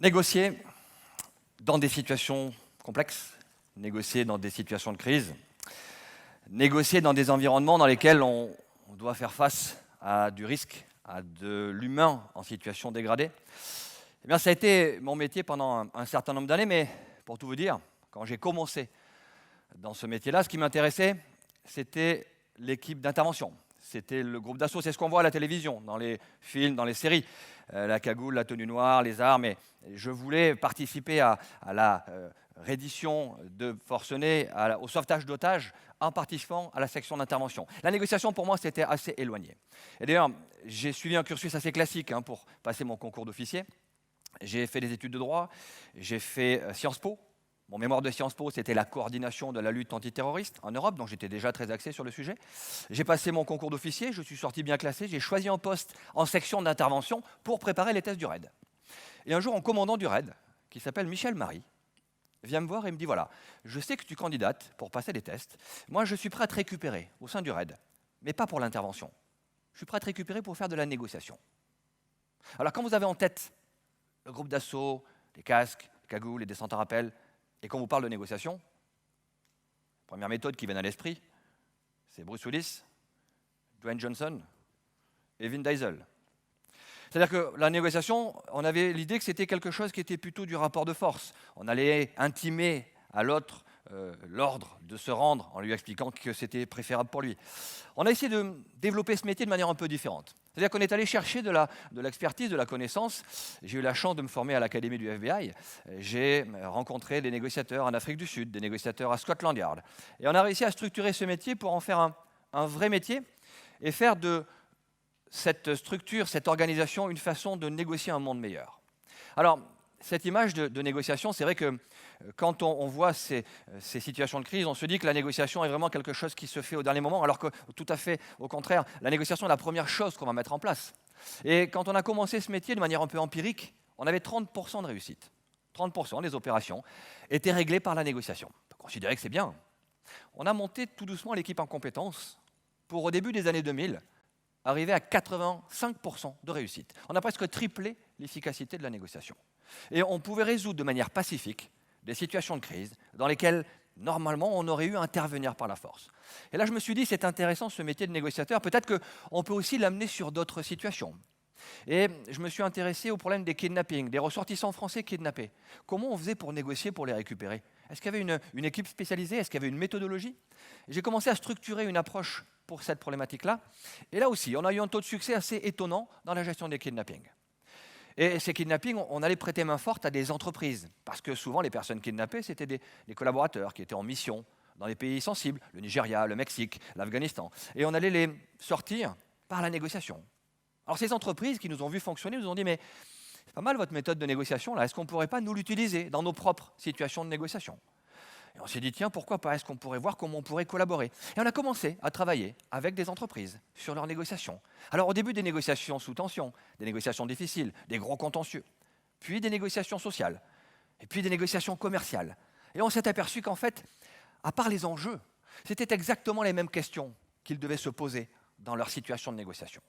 Négocier dans des situations complexes, négocier dans des situations de crise, négocier dans des environnements dans lesquels on doit faire face à du risque, à de l'humain en situation dégradée. Eh bien, ça a été mon métier pendant un certain nombre d'années, mais pour tout vous dire, quand j'ai commencé dans ce métier-là, ce qui m'intéressait, c'était l'équipe d'intervention. C'était le groupe d'assaut, c'est ce qu'on voit à la télévision, dans les films, dans les séries. La cagoule, la tenue noire, les armes. Et je voulais participer à la reddition de forcenés, au sauvetage d'otages, en participant à la section d'intervention. La négociation, pour moi, c'était assez éloigné. Et d'ailleurs, j'ai suivi un cursus assez classique pour passer mon concours d'officier. J'ai fait des études de droit, j'ai fait Sciences Po. Mon mémoire de Sciences Po, c'était la coordination de la lutte antiterroriste en Europe, donc j'étais déjà très axé sur le sujet. J'ai passé mon concours d'officier, je suis sorti bien classé, j'ai choisi un poste en section d'intervention pour préparer les tests du RAID. Et un jour, un commandant du RAID, qui s'appelle Michel Marie, vient me voir et me dit, voilà, je sais que tu candidates pour passer les tests, moi je suis prêt à te récupérer au sein du RAID, mais pas pour l'intervention. Je suis prêt à te récupérer pour faire de la négociation. Alors quand vous avez en tête le groupe d'assaut, les casques, les cagoules, les descentes à rappel, et quand on vous parle de négociation, la première méthode qui vient à l'esprit, c'est Bruce Willis, Dwayne Johnson et Vin Diesel. C'est-à-dire que la négociation, on avait l'idée que c'était quelque chose qui était plutôt du rapport de force. On allait intimer à l'autre l'ordre de se rendre en lui expliquant que c'était préférable pour lui. On a essayé de développer ce métier de manière un peu différente. C'est-à-dire qu'on est allé chercher de l'expertise, de la connaissance. J'ai eu la chance de me former à l'Académie du FBI. J'ai rencontré des négociateurs en Afrique du Sud, des négociateurs à Scotland Yard. Et on a réussi à structurer ce métier pour en faire un vrai métier et faire de cette structure, cette organisation, une façon de négocier un monde meilleur. Alors, cette image de négociation, c'est vrai que quand on voit ces situations de crise, on se dit que la négociation est vraiment quelque chose qui se fait au dernier moment, alors que tout à fait au contraire, la négociation est la première chose qu'on va mettre en place. Et quand on a commencé ce métier de manière un peu empirique, on avait 30% de réussite. 30% des opérations étaient réglées par la négociation. On peut considérer que c'est bien. On a monté tout doucement l'équipe en compétences pour, au début des années 2000, arriver à 85% de réussite. On a presque triplé l'efficacité de la négociation. Et on pouvait résoudre de manière pacifique des situations de crise dans lesquelles, normalement, on aurait eu à intervenir par la force. Et là, je me suis dit, c'est intéressant ce métier de négociateur, peut-être qu'on peut aussi l'amener sur d'autres situations. Et je me suis intéressé au problème des kidnappings, des ressortissants français kidnappés. Comment on faisait pour négocier, pour les récupérer? Est-ce qu'il y avait une équipe spécialisée? Est-ce qu'il y avait une méthodologie? J'ai commencé à structurer une approche pour cette problématique-là. Et là aussi, on a eu un taux de succès assez étonnant dans la gestion des kidnappings. Et ces kidnappings, on allait prêter main forte à des entreprises, parce que souvent les personnes kidnappées, c'était des collaborateurs qui étaient en mission dans des pays sensibles, le Nigeria, le Mexique, l'Afghanistan. Et on allait les sortir par la négociation. Alors ces entreprises qui nous ont vu fonctionner nous ont dit, mais c'est pas mal votre méthode de négociation, là, est-ce qu'on ne pourrait pas nous l'utiliser dans nos propres situations de négociation? Et on s'est dit, tiens, pourquoi pas? Est-ce qu'on pourrait voir comment on pourrait collaborer? Et on a commencé à travailler avec des entreprises sur leurs négociations. Alors au début, des négociations sous tension, des négociations difficiles, des gros contentieux, puis des négociations sociales, et puis des négociations commerciales. Et on s'est aperçu qu'en fait, à part les enjeux, c'était exactement les mêmes questions qu'ils devaient se poser dans leur situation de négociation.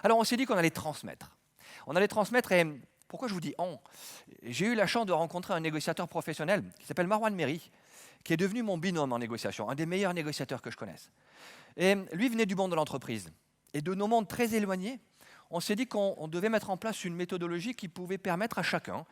Alors on s'est dit qu'on allait transmettre. On allait transmettre et... Pourquoi je vous dis « on » J'ai eu la chance de rencontrer un négociateur professionnel qui s'appelle Marwan Méry, qui est devenu mon binôme en négociation, un des meilleurs négociateurs que je connaisse. Et lui venait du monde de l'entreprise. Et de nos mondes très éloignés, on s'est dit qu'on devait mettre en place une méthodologie qui pouvait permettre à chacun,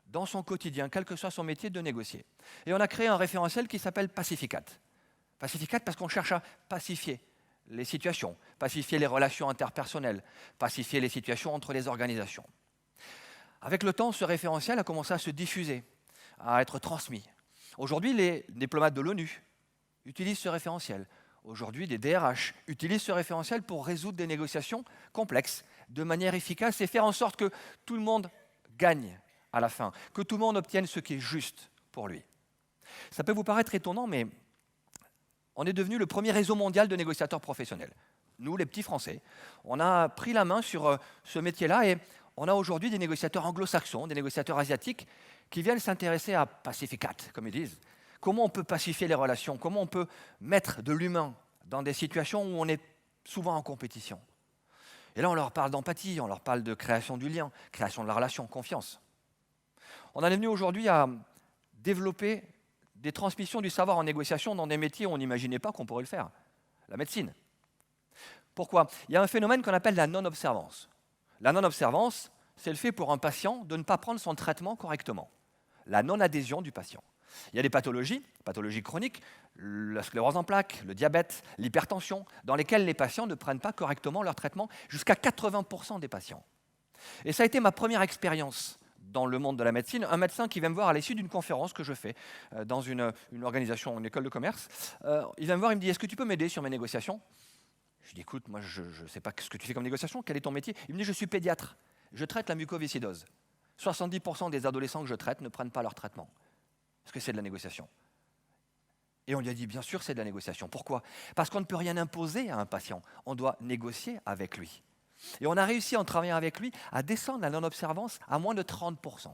dans son quotidien, quel que soit son métier, de négocier. Et on a créé un référentiel qui s'appelle Pacificat. Pacificat parce qu'on cherche à pacifier les situations, pacifier les relations interpersonnelles, pacifier les situations entre les organisations. Avec le temps, ce référentiel a commencé à se diffuser, à être transmis. Aujourd'hui, les diplomates de l'ONU utilisent ce référentiel. Aujourd'hui, les DRH utilisent ce référentiel pour résoudre des négociations complexes de manière efficace et faire en sorte que tout le monde gagne à la fin, que tout le monde obtienne ce qui est juste pour lui. Ça peut vous paraître étonnant, mais on est devenu le premier réseau mondial de négociateurs professionnels. Nous, les petits Français, on a pris la main sur ce métier-là et on a aujourd'hui des négociateurs anglo-saxons, des négociateurs asiatiques qui viennent s'intéresser à Pacificat, comme ils disent. Comment on peut pacifier les relations? Comment on peut mettre de l'humain dans des situations où on est souvent en compétition? Et là, on leur parle d'empathie, on leur parle de création du lien, création de la relation, confiance. On en est venu aujourd'hui à développer des transmissions du savoir en négociation dans des métiers où on n'imaginait pas qu'on pourrait le faire. La médecine. Pourquoi? Il y a un phénomène qu'on appelle la non-observance. La non-observance, c'est le fait pour un patient de ne pas prendre son traitement correctement. La non-adhésion du patient. Il y a des pathologies chroniques, la sclérose en plaques, le diabète, l'hypertension, dans lesquelles les patients ne prennent pas correctement leur traitement, jusqu'à 80% des patients. Et ça a été ma première expérience dans le monde de la médecine, un médecin qui vient me voir à l'issue d'une conférence que je fais dans une organisation, une école de commerce. Il vient me voir, il me dit « Est-ce que tu peux m'aider sur mes négociations ?» Je dis « Écoute, moi je ne sais pas ce que tu fais comme négociation, quel est ton métier ?» Il me dit « Je suis pédiatre, je traite la mucoviscidose. 70% des adolescents que je traite ne prennent pas leur traitement. Est-ce que c'est de la négociation ?» Et on lui a dit « Bien sûr, c'est de la négociation. Pourquoi ? Parce qu'on ne peut rien imposer à un patient, on doit négocier avec lui. » Et on a réussi, en travaillant avec lui, à descendre la non-observance à moins de 30%.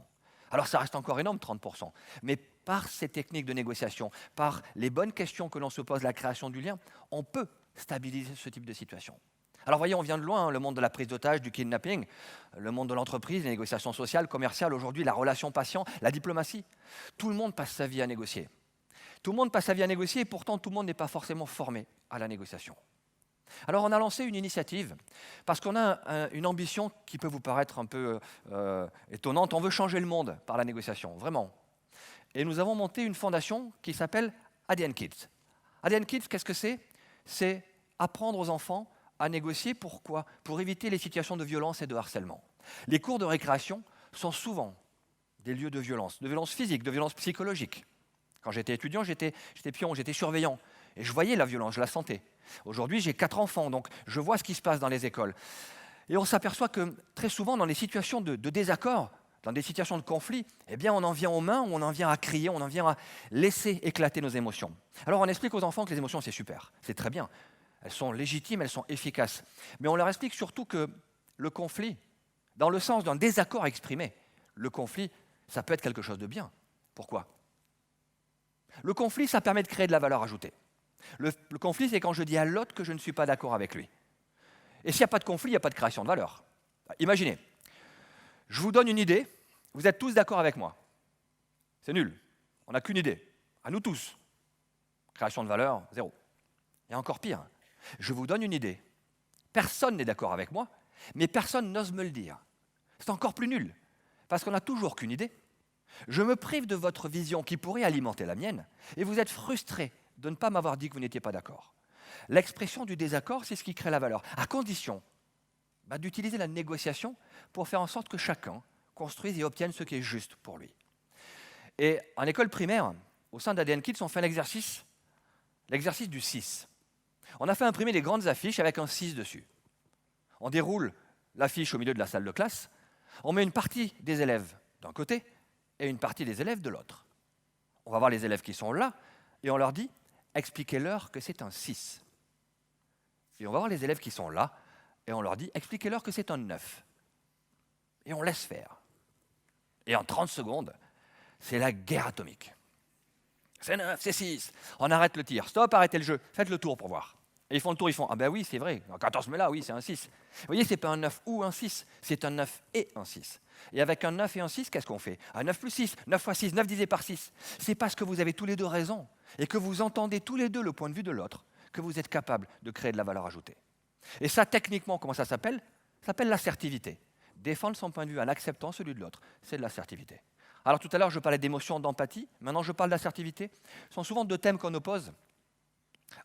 Alors ça reste encore énorme, 30%. Mais par ces techniques de négociation, par les bonnes questions que l'on se pose, la création du lien, on peut stabiliser ce type de situation. Alors voyez, on vient de loin, le monde de la prise d'otage, du kidnapping, le monde de l'entreprise, les négociations sociales, commerciales, aujourd'hui la relation patient, la diplomatie. Tout le monde passe sa vie à négocier. Tout le monde passe sa vie à négocier et pourtant tout le monde n'est pas forcément formé à la négociation. Alors on a lancé une initiative parce qu'on a une ambition qui peut vous paraître un peu étonnante. On veut changer le monde par la négociation, vraiment. Et nous avons monté une fondation qui s'appelle ADN Kids. ADN Kids, qu'est-ce que c'est? C'est apprendre aux enfants à négocier. Pourquoi? Pour éviter les situations de violence et de harcèlement. Les cours de récréation sont souvent des lieux de violence physique, de violence psychologique. Quand j'étais étudiant, j'étais pion, j'étais surveillant. Et je voyais la violence, je la sentais. Aujourd'hui, j'ai 4 enfants, donc je vois ce qui se passe dans les écoles. Et on s'aperçoit que très souvent, dans les situations de désaccord, dans des situations de conflit, eh bien, on en vient aux mains, on en vient à crier, on en vient à laisser éclater nos émotions. Alors on explique aux enfants que les émotions, c'est super, c'est très bien. Elles sont légitimes, elles sont efficaces. Mais on leur explique surtout que le conflit, dans le sens d'un désaccord exprimé, le conflit, ça peut être quelque chose de bien. Pourquoi? Le conflit, ça permet de créer de la valeur ajoutée. Le conflit, c'est quand je dis à l'autre que je ne suis pas d'accord avec lui. Et s'il n'y a pas de conflit, il n'y a pas de création de valeur. Imaginez, je vous donne une idée, vous êtes tous d'accord avec moi. C'est nul, on n'a qu'une idée, à nous tous. Création de valeur, 0. Et encore pire, je vous donne une idée, personne n'est d'accord avec moi, mais personne n'ose me le dire. C'est encore plus nul, parce qu'on n'a toujours qu'une idée. Je me prive de votre vision qui pourrait alimenter la mienne, et vous êtes frustré de ne pas m'avoir dit que vous n'étiez pas d'accord. L'expression du désaccord, c'est ce qui crée la valeur, à condition d'utiliser la négociation pour faire en sorte que chacun construise et obtienne ce qui est juste pour lui. Et en école primaire, au sein d'ADN Kids, on fait l'exercice du 6. On a fait imprimer des grandes affiches avec un 6 dessus. On déroule l'affiche au milieu de la salle de classe, on met une partie des élèves d'un côté et une partie des élèves de l'autre. On va voir les élèves qui sont là et on leur dit « expliquez-leur que c'est un 6 ». Et on va voir les élèves qui sont là et on leur dit « expliquez-leur que c'est un 9 ». Et on laisse faire. Et en 30 secondes, c'est la guerre atomique. C'est 9, c'est 6. On arrête le tir. Stop, arrêtez le jeu. Faites le tour pour voir. Et ils font le tour, ils font « ah ben oui, c'est vrai, quand on se met là, oui, c'est un 6 ». Vous voyez, ce n'est pas un 9 ou un 6, c'est un 9 et un 6. Et avec un 9 et un 6, qu'est-ce qu'on fait? Un 9 plus 6, 9 fois 6, 9 divisé par 6. C'est parce que vous avez tous les deux raison et que vous entendez tous les deux le point de vue de l'autre que vous êtes capable de créer de la valeur ajoutée. Et ça, techniquement, comment ça s'appelle? Ça s'appelle l'assertivité. Défendre son point de vue en acceptant celui de l'autre, c'est de l'assertivité. Alors tout à l'heure, je parlais d'émotion, d'empathie. Maintenant, je parle d'assertivité. Ce sont souvent deux thèmes qu'on oppose.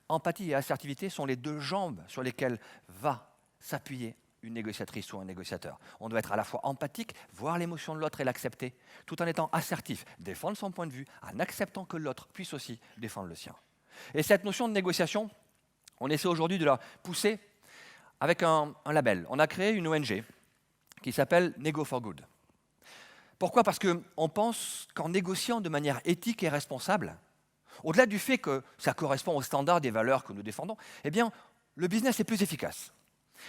Empathie et assertivité sont les deux jambes sur lesquelles va s'appuyer une négociatrice ou un négociateur. On doit être à la fois empathique, voir l'émotion de l'autre et l'accepter, tout en étant assertif, défendre son point de vue, en acceptant que l'autre puisse aussi défendre le sien. Et cette notion de négociation, on essaie aujourd'hui de la pousser avec un label. On a créé une ONG qui s'appelle Nego for Good. Pourquoi? Parce qu'on pense qu'en négociant de manière éthique et responsable, au-delà du fait que ça correspond aux standards des valeurs que nous défendons, eh bien, le business est plus efficace.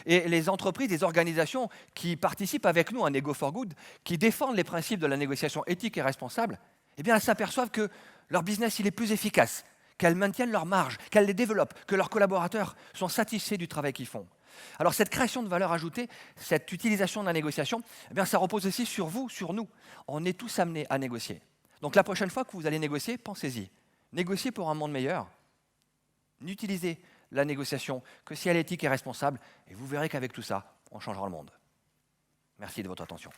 Et les entreprises, les organisations qui participent avec nous à Nego for Good, qui défendent les principes de la négociation éthique et responsable, eh bien, elles s'aperçoivent que leur business il est plus efficace, qu'elles maintiennent leur marge, qu'elles les développent, que leurs collaborateurs sont satisfaits du travail qu'ils font. Alors cette création de valeur ajoutée, cette utilisation de la négociation, eh bien, ça repose aussi sur vous, sur nous. On est tous amenés à négocier. Donc la prochaine fois que vous allez négocier, pensez-y. Négocier pour un monde meilleur. N'utilisez la négociation que si elle est éthique et responsable, et vous verrez qu'avec tout ça, on changera le monde. Merci de votre attention.